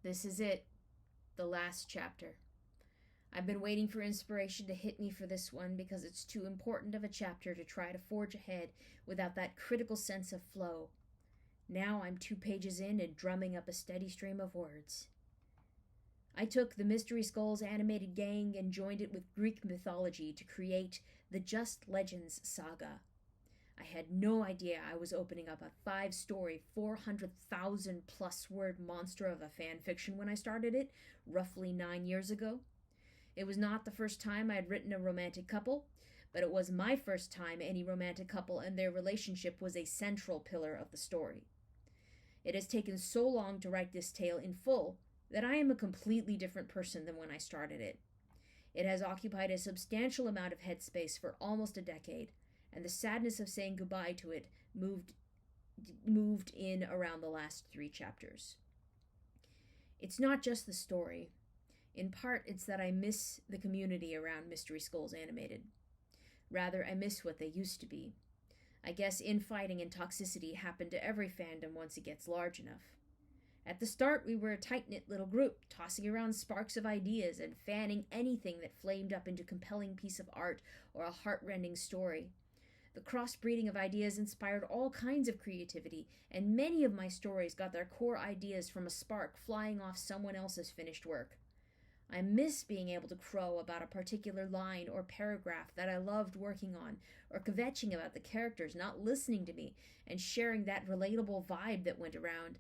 This is it, the last chapter. I've been waiting for inspiration to hit me for this one because it's too important of a chapter to try to forge ahead without that critical sense of flow. Now I'm 2 pages in and drumming up a steady stream of words. I took the Mystery Skulls animated gang and joined it with Greek mythology to create the Just Legends saga. I had no idea I was opening up a 5-story, 400,000 plus word monster of a fan fiction when I started it, roughly 9 years ago. It was not the first time I had written a romantic couple, but it was my first time any romantic couple and their relationship was a central pillar of the story. It has taken so long to write this tale in full that I am a completely different person than when I started it. It has occupied a substantial amount of headspace for almost a decade, and the sadness of saying goodbye to it moved in around the last 3 chapters. It's not just the story. In part, it's that I miss the community around Mystery Skulls Animated. Rather, I miss what they used to be. I guess infighting and toxicity happen to every fandom once it gets large enough. At the start, we were a tight-knit little group, tossing around sparks of ideas and fanning anything that flamed up into a compelling piece of art or a heart-rending story. The crossbreeding of ideas inspired all kinds of creativity, and many of my stories got their core ideas from a spark flying off someone else's finished work. I miss being able to crow about a particular line or paragraph that I loved working on, or kvetching about the characters not listening to me and sharing that relatable vibe that went around.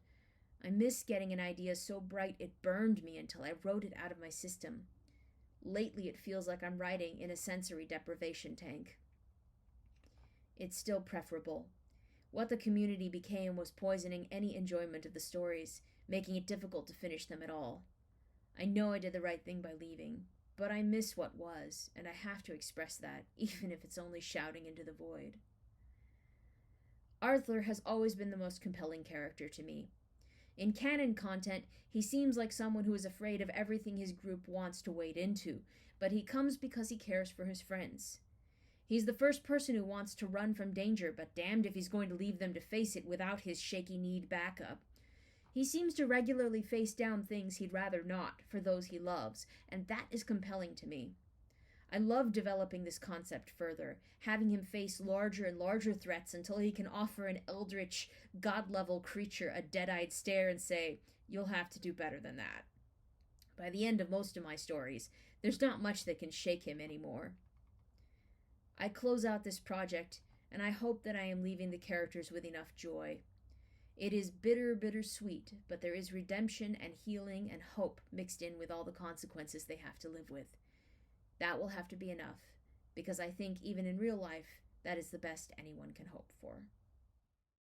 I miss getting an idea so bright it burned me until I wrote it out of my system. Lately it feels like I'm writing in a sensory deprivation tank. It's still preferable. What the community became was poisoning any enjoyment of the stories, making it difficult to finish them at all. I know I did the right thing by leaving, but I miss what was, and I have to express that, even if it's only shouting into the void. Arthur has always been the most compelling character to me. In canon content, he seems like someone who is afraid of everything his group wants to wade into, but he comes because he cares for his friends. He's the first person who wants to run from danger, but damned if he's going to leave them to face it without his shaky-kneed backup. He seems to regularly face down things he'd rather not for those he loves, and that is compelling to me. I love developing this concept further, having him face larger and larger threats until he can offer an eldritch, god-level creature a dead-eyed stare and say, "You'll have to do better than that." By the end of most of my stories, there's not much that can shake him anymore. I close out this project, and I hope that I am leaving the characters with enough joy. It is bitter, bittersweet, but there is redemption and healing and hope mixed in with all the consequences they have to live with. That will have to be enough, because I think even in real life, that is the best anyone can hope for.